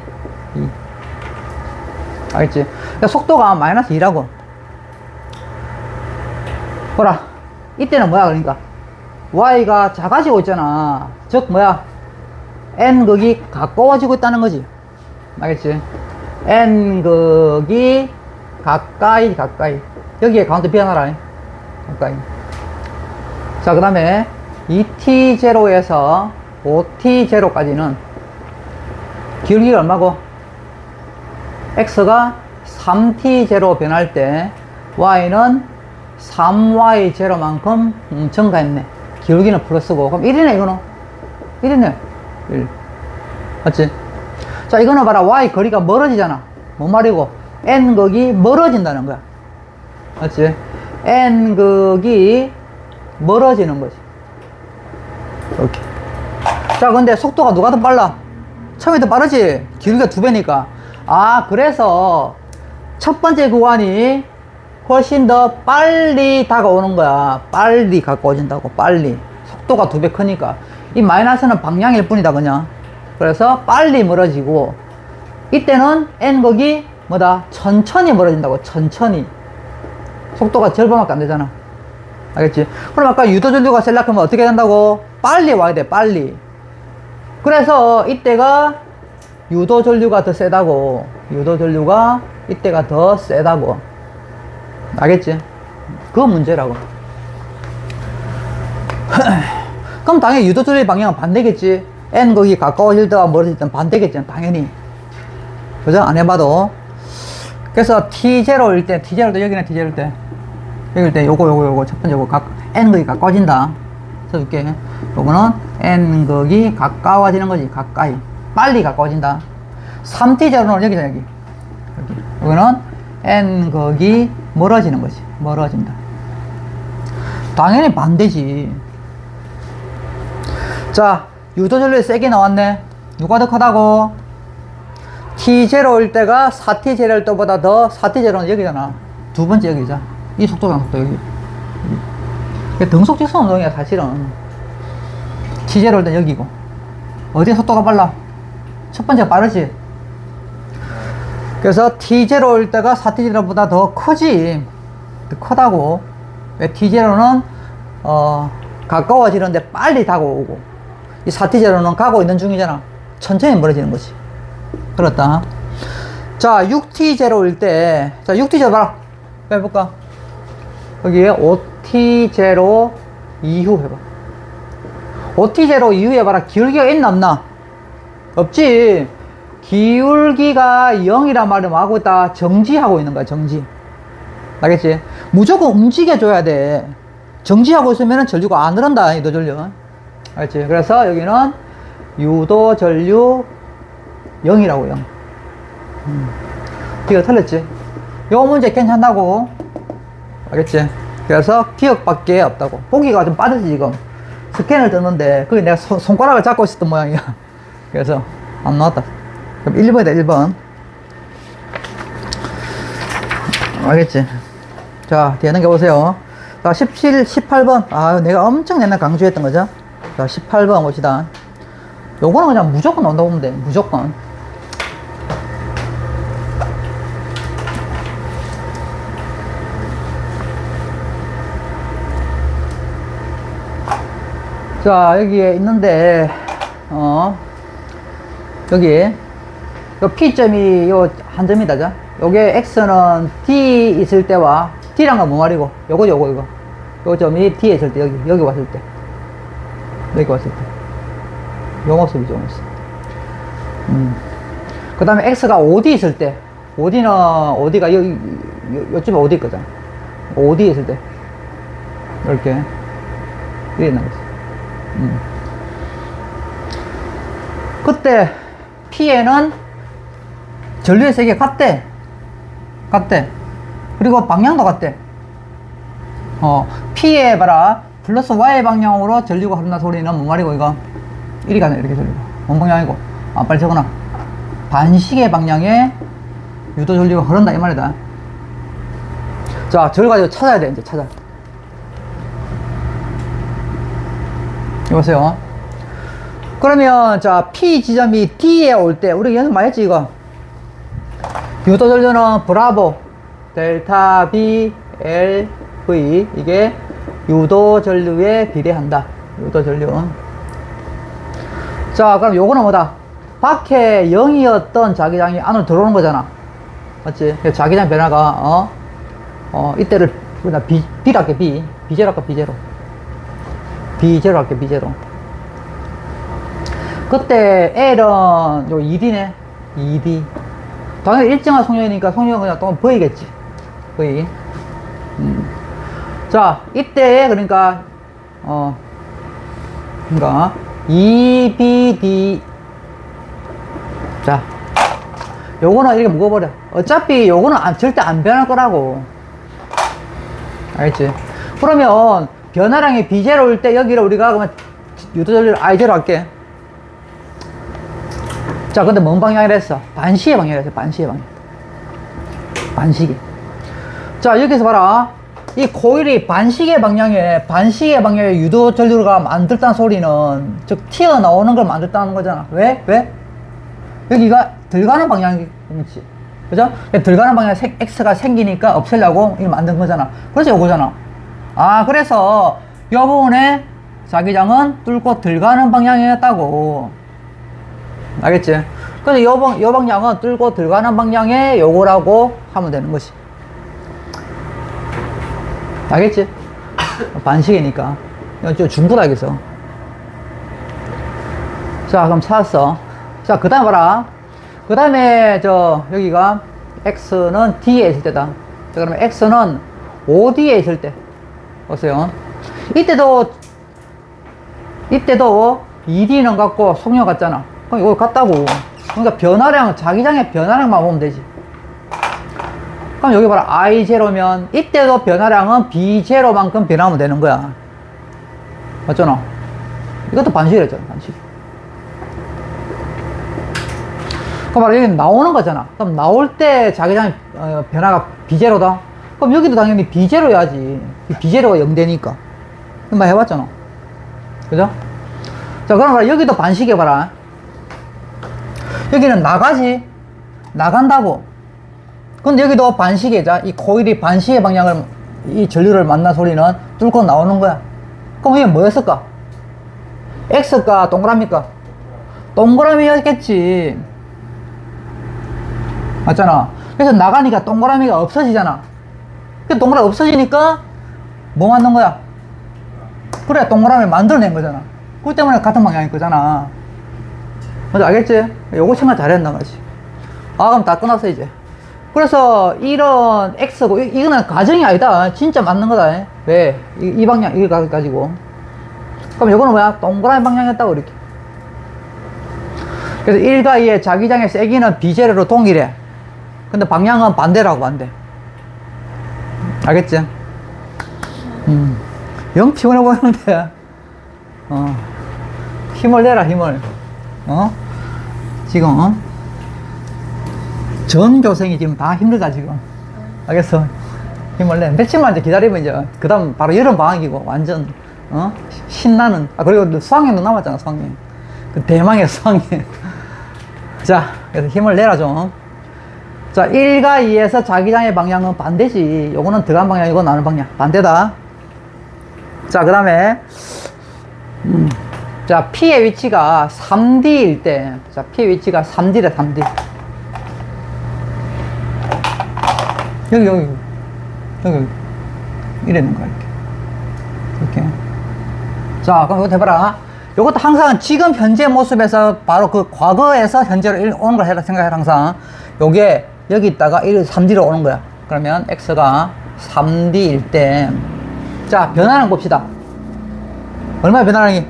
2. 알겠지? 그러니까 속도가 마이너스 2라고. 보라. 이때는 뭐야, 그러니까. y가 작아지고 있잖아. 즉, 뭐야. n극이 가까워지고 있다는 거지. 알겠지? n극이 가까이. 여기에 가운데 비워놔라. 가까이. 자, 그 다음에 2t0에서 5t0까지는 기울기가 얼마고? x가 3t0 변할 때 y는 3y0만큼 증가했네. 기울기는 플러스고. 그럼 1이네, 이거는. 1이네. 1. 맞지? 자, 이거는 봐라. y 거리가 멀어지잖아. 뭔 말이고? n극이 멀어진다는 거야. 맞지? n극이 멀어지는 거지. 이렇게. 자, 근데 속도가 누가 더 빨라? 처음에 더 빠르지? 기울기가 2배니까. 아, 그래서 첫 번째 구간이 훨씬 더 빨리 다가오는 거야. 빨리 가까워진다고. 빨리. 속도가 2배 크니까. 이 마이너스는 방향일 뿐이다, 그냥. 그래서 빨리 멀어지고, 이때는 n극이 뭐다? 천천히 멀어진다고. 천천히. 속도가 절반밖에 안 되잖아. 알겠지? 그럼 아까 유도전류가 세려면 어떻게 된다고? 빨리 와야 돼, 빨리. 그래서 이때가 유도전류가 더 세다고. 유도전류가 이때가 더 세다고. 알겠지? 그거 문제라고. 그럼 당연히 유도전류의 방향은 반대겠지. n극이 가까워질 때와 멀어질 때는 반대겠지, 당연히. 그죠? 안 해봐도. 그래서 t0일 때, t0일 때, 여기는 t0일 때, 여기일 때 요거 첫 번째 요거 n극이 가까워진다. 써줄게. 요거는 n극이 가까워지는 거지. 가까이. 빨리 가까워진다. 3t0는 여기다, 여기. 여기는 n극이 멀어지는 거지. 멀어진다. 당연히 반대지. 자, 유도전류에 세게 나왔네. 누가 더 크다고? T0일 때가 4T0일 때보다 더, 4T0는 여기잖아. 두 번째 여기자. 이 속도랑 속도 여기. 이게 등속직선 운동이야, 사실은. T0일 때 여기고. 어디에 속도가 빨라? 첫 번째가 빠르지. 그래서 T0일 때가 4T0보다 더 크지. 더 크다고. 왜 T0는, 가까워지는데 빨리 다가오고. 이 4T0는 가고 있는 중이잖아. 천천히 멀어지는 거지. 그렇다. 자, 6T0일 때, 자, 6T0 봐라. 해볼까? 여기에 5T0 이후 해봐. 5T0 이후에 봐라. 기울기가 있나 없나? 없지. 기울기가 0이란 말은 하고 있다. 정지하고 있는 거야, 정지. 알겠지? 무조건 움직여줘야 돼. 정지하고 있으면 전류가 안 흐른다, 유도전류. 알겠지? 그래서 여기는 유도전류 0이라고, 0. 기억 틀렸지? 요 문제 괜찮다고. 알겠지? 그래서 기억밖에 없다고. 보기가 좀 빠르지, 지금. 스캔을 떴는데, 그게 내가 손가락을 잡고 있었던 모양이야. 그래서 안 나왔다. 그럼 1번이다, 1번. 알겠지? 자, 뒤에 넘겨보세요. 자, 17, 18번. 아, 내가 엄청 옛날 강조했던 거죠? 자, 18번 봅시다. 요거는 그냥 무조건 나온다고 보면 돼. 무조건. 자, 여기에 있는데, 여기, 요 P점이 요 한 점이다, 자. 요게 X는 D 있을 때와, D란 건 뭐 말이고, 요거. 요 점이 D에 있을 때, 여기 왔을 때. 여기 왔을 때. 요 모습이죠, 모습. 그 다음에 X가 OD 있을 때, OD는, 어디가, 요쯤에 OD 있거든. OD 있을 때. 이렇게. 이렇게 있는 거지. 그때 P에는 전류의 세기가 같대. 그리고 방향도 같대. P에 봐라. 플러스 Y 방향으로 전류가 흐른다 소리는 뭐 말이고, 이거? 이리 가네, 이렇게 전류가. 뭔 방향이고? 빨리 적어놔. 반시계 방향에 유도 전류가 흐른다, 이 말이다. 자, 저를 가지고 찾아야 돼, 이제 찾아. 여보세요. 그러면 자, P 지점이 D에 올 때 우리 연습 많이 했지, 이거. 유도 전류는 브라보 델타 B L V, 이게 유도 전류에 비례한다. 유도 전류. 자, 그럼 요거는 뭐다? 밖에 0이었던 자기장이 안으로 들어오는 거잖아. 맞지? 자기장 변화가 이때를 B로 할게. B제로 할까? B제로 할게, B제로. 그때 L은 요 2D네. 2D. 당연히 일정한 속력이니까 속력은 그냥 또 V겠지. V. 자, 이때, 그러니까 2BD. 자, 요거는 이렇게 묶어버려. 어차피 요거는 절대 안 변할 거라고. 알겠지? 그러면 변화량이 B제로일 때 여기를 우리가 그러면 유도전류를 I제로 할게. 자, 근데 뭔 방향이라 했어? 반시계 방향이라 했어. 반시계. 자, 여기서 봐라. 이 코일이 반시계 방향에 유도전류가 만들다는 소리는, 즉 튀어나오는 걸 만들다는 거잖아. 왜? 여기가 들어가는 방향이지. 그죠? 들어가는 방향에 X가 생기니까 없애려고 이걸 만든 거잖아. 그래서 요거잖아. 아, 그래서 요 부분에 자기장은 뚫고 들어가는 방향이었다고. 알겠지? 그래서 요 방향은 뚫고 들어가는 방향에 요거라고 하면 되는 것이. 알겠지? 반시계니까. 이건 좀 중구다, 여기서. 자, 그럼 찾았어. 자, 그 다음에 봐라. 그 다음에, 여기가 X는 D에 있을 때다. 자, 그러면 X는 OD에 있을 때. 보세요. 이때도 2D는 같고 속력 같잖아. 그럼 이거 같다고. 그러니까 변화량, 자기장의 변화량만 보면 되지. 그럼 여기 봐라. I0면 이때도 변화량은 B0만큼 변하면 되는 거야. 맞잖아. 이것도 반식이랬잖아. 반식. 그럼 봐라. 여기 나오는 거잖아. 그럼 나올 때 자기장 변화가 B0다. 그럼 여기도 당연히 B0야지. B0가 0되니까. 그럼 해봤잖아. 그죠? 자, 그럼 봐라. 여기도 반식해 봐라. 여기는 나가지. 나간다고. 근데 여기도 반식이자. 이 코일이 반식의 방향을, 이 전류를 만난 소리는 뚫고 나오는 거야. 그럼 이게 뭐였을까? X가 동그라미일까? 동그라미였겠지. 맞잖아. 그래서 나가니까 동그라미가 없어지잖아. 그 동그라미 없어지니까 뭐 만든 거야? 그래, 동그라미 만들어낸 거잖아. 그 때문에 같은 방향일 거잖아. 맞아, 알겠지? 요거 생각 잘했나 말이지. 아, 그럼 다 끝났어, 이제. 그래서 이런 X고, 이거는 가정이 아니다. 진짜 맞는 거다. 왜? 이 방향, 이거 가지고. 그럼 요거는 뭐야? 동그라미 방향이었다고, 이렇게. 그래서 1과 2의 자기장의 세기는 비제로로 동일해. 근데 방향은 반대라고, 반대. 알겠지? 영 피곤해 보이는데. 힘을 내라, 힘을. 지금, 전교생이 지금 다 힘들다, 지금. 알겠어? 힘을 내. 며칠만 이제 기다리면 이제, 그 다음 바로 여름방학이고, 완전, 신나는. 아, 그리고 수학여행도 남았잖아, 수학여행. 그 대망의 수학여행. 자, 그래서 힘을 내라, 좀. 자, 1과 2에서 자기장의 방향은 반대지. 요거는 들어간 방향이고, 나오는 방향. 반대다. 자, 그 다음에, 자, P의 위치가 3D일 때, 자, P의 위치가 3D래, 3D. 여기. 이러는 거야, 이렇게. 자, 그럼 이거 해봐라. 이것도 항상 지금 현재 모습에서 바로 그 과거에서 현재로 오는 걸 해라, 생각해라, 항상. 요게, 여기 있다가 3D로 오는 거야. 그러면 X가 3D일 때, 자, 변화량 봅시다. 얼마나 변화량이?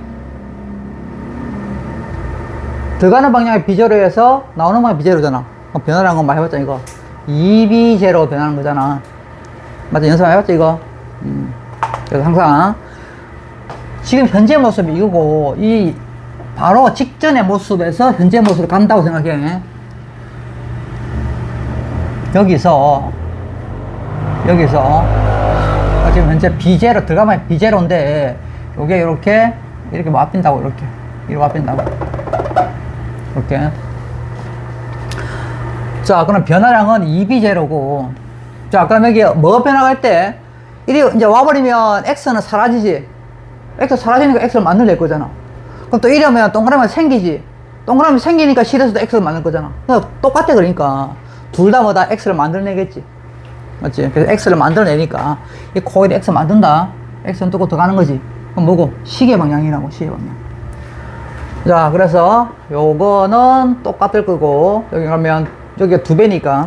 들어가는 방향이 B제로에서 나오는 방향이 B제로잖아. 그럼 변화량은 많이 해봤잖아, 이거. 2B0 변하는 거잖아. 맞아, 연습 많이 해봤죠, 이거? 그래서 항상, 지금 현재 모습이 이거고, 이, 바로 직전의 모습에서 현재 모습으로 간다고 생각해. 여기서, 지금 현재 B0 들어가면 B0인데, 요게 이렇게 와빈다고, 이렇게 와빈다고. 이렇게. 자, 그럼 변화량은 2B0고, 자, 그럼 여기 뭐 변화할 때, 이리 이제 와버리면 X는 사라지지. X 사라지니까 X를 만들어낼 거잖아. 그럼 또 이러면 동그라미가 생기지. 동그라미 생기니까 실에서도 X를 만들 거잖아. 똑같아, 그러니까. 둘 다 뭐다? X를 만들어내겠지. 맞지? 그래서 X를 만들어내니까, 이 코일이 X 만든다. X는 뚫고 들어가는 거지. 그럼 뭐고? 시계 방향이라고, 시계 방향. 자, 그래서 요거는 똑같을 거고, 여기 가면, 여기가 2배니까,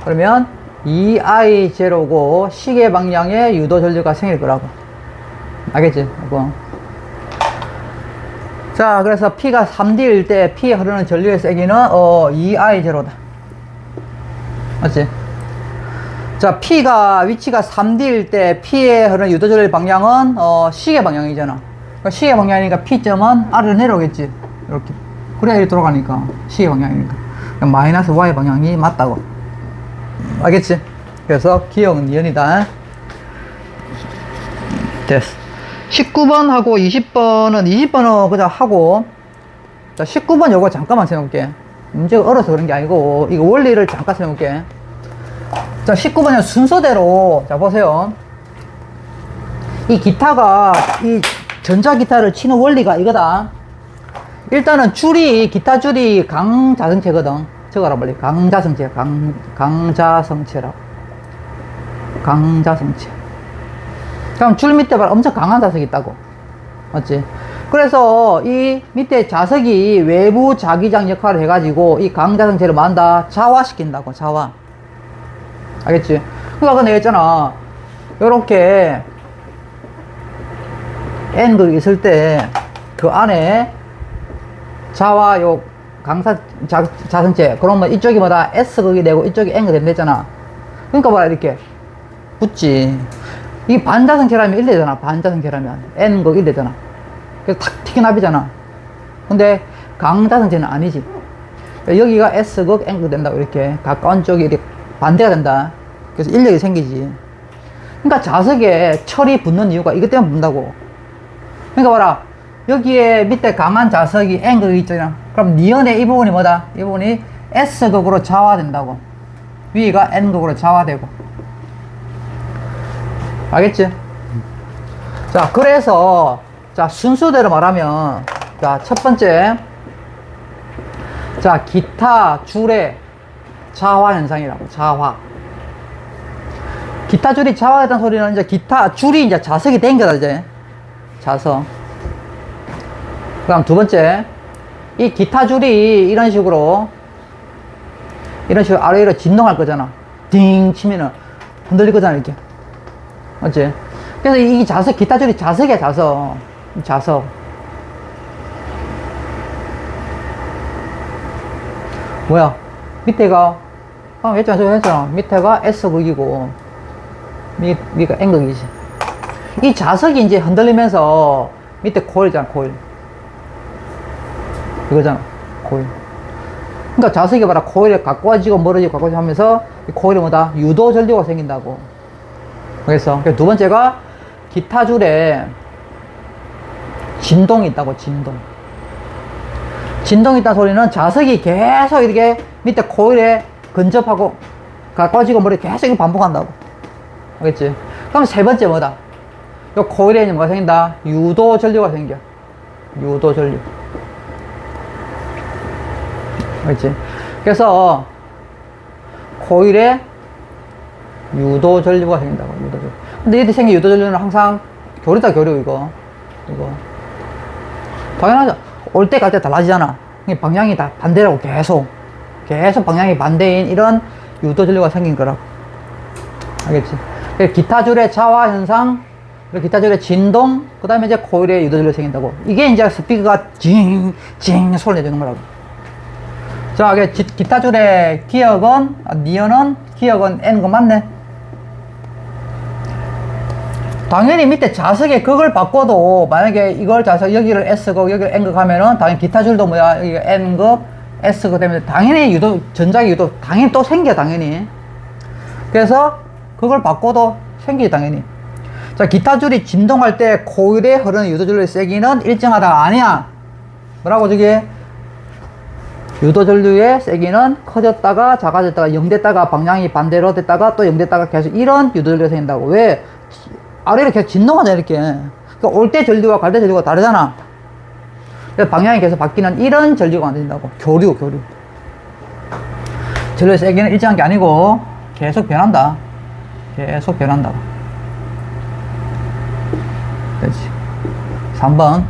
그러면 2I0고, 시계 방향의 유도 전류가 생길 거라고. 알겠지? 이거. 자, 그래서 P가 3D일 때 P에 흐르는 전류의 세기는 2I0다. 맞지? 자, P가 위치가 3D일 때 P에 흐르는 유도 전류의 방향은 시계 방향이잖아. 그러니까 시계 방향이니까 P점은 아래로 내려오겠지. 이렇게. 그래야 이렇게 돌아가니까 시계 방향이니까. 그러니까 마이너스 Y 방향이 맞다고. 알겠지? 그래서 기억은 니은이다. 됐어. 19번하고 20번은 그냥 하고, 자, 19번 요거 잠깐만 세워볼게. 문제가 어려서 그런 게 아니고, 이거 원리를 잠깐 세워볼게. 자, 19번은 순서대로, 자, 보세요. 이 기타가, 이 전자기타를 치는 원리가 이거다. 일단은 기타 줄이 강자성체거든. 적어라, 빨리. 강자성체. 강자성체라고. 강자성체. 그럼 줄 밑에 봐라. 엄청 강한 자석이 있다고. 맞지? 그래서 이 밑에 자석이 외부 자기장 역할을 해가지고 이 강자성체를 만다 자화시킨다고. 자화. 알겠지? 그러니까 아까 내가 했잖아. 요렇게 N극이 있을 때 그 안에 자화 요 자성체. 그러면 이쪽이 뭐다? S극이 되고 이쪽이 N극이 된다잖아. 그러니까 뭐라 이렇게 붙지. 이 반자성체라면 1되잖아. 반자성체라면 N극 1되잖아. 그래서 탁 튀겨나비잖아. 근데 강자성체는 아니지. 여기가 S극 N극 된다고. 이렇게 가까운 쪽이 이렇게 반대가 된다. 그래서 인력이 생기지. 그러니까 자석에 철이 붙는 이유가 이것 때문에 붙는다고. 그러니까 봐라, 여기에 밑에 강한 자석이 N극이 있잖아. 그럼 니은의 이 부분이 뭐다? 이 부분이 S극으로 좌화된다고. 위가 N극으로 좌화되고. 알겠지? 자, 그래서 자, 순서대로 말하면, 자, 첫 번째, 자, 기타 줄의 좌화 현상이라고. 좌화. 기타 줄이 좌화했다는 소리는 이제 기타 줄이 이제 자석이 된 거다, 이제. 자석. 그다음 두 번째, 이 기타 줄이 이런 식으로 아래로 진동할 거잖아. 딩 치면은 흔들릴 거잖아, 이렇게. 맞지? 그래서 이 자석, 기타 줄이 자석이야, 자석. 자석. 뭐야? 밑에가, 했잖아. 밑에가 S극이고, 위가 N극이지. 이 자석이 이제 흔들리면서 밑에 코일이잖아, 코일. 이거잖아, 코일. 그러니까 자석이 봐라, 코일에 가까워지고 멀어지고 가까워지고 하면서 이 코일이 뭐다? 유도 전류가 생긴다고. 그래서 두 번째가 기타 줄에 진동이 있다고. 진동이 있다는 소리는 자석이 계속 이렇게 밑에 코일에 근접하고 가까워지고 멀어지고 계속 이렇게 반복한다고. 알겠지? 그럼 세 번째 뭐다? 요 코일에 뭐가 생긴다? 유도 전류가 생겨. 유도 전류. 알겠지? 그래서 코일에 유도 전류가 생긴다고. 유도 전류. 근데 이때 생긴 유도 전류는 항상 교류다, 교류. 이거 당연하죠. 올 때 갈 때 달라지잖아. 방향이 다 반대라고. 계속 방향이 반대인 이런 유도 전류가 생긴 거라고. 알겠지? 기타 줄의 좌화 현상, 기타 줄의 진동, 그 다음에 이제 코일에 유도 전류가 생긴다고. 이게 이제 스피커가 징 소리 내주는 거라고. 자, 기타 줄의 기역은, 니은은, 기역은 N극 맞네? 당연히 밑에 자석의 극을 바꿔도, 만약에 이걸 자석, 여기를 S극, 여기를 N극 하면은, 당연히 기타 줄도 뭐야, 여기가 N극, S극 되면, 당연히 전자기 유도, 당연히 또 생겨, 당연히. 그래서, 그걸 바꿔도 생기지, 당연히. 자, 기타 줄이 진동할 때 코일에 흐르는 유도전류의 세기는 일정하다. 아니야. 뭐라고, 저게? 유도전류의 세기는 커졌다가 작아졌다가 0 됐다가 방향이 반대로 됐다가 또 0 됐다가 계속 이런 유도전류가 생긴다고. 왜? 아래로 계속 진동하잖아, 이렇게. 그러니까 올 때 전류와 갈 때 전류가 다르잖아. 그래서 방향이 계속 바뀌는 이런 전류가 만든다고. 교류. 전류의 세기는 일정한 게 아니고 계속 변한다. 계속 변한다. 그렇지. 3번.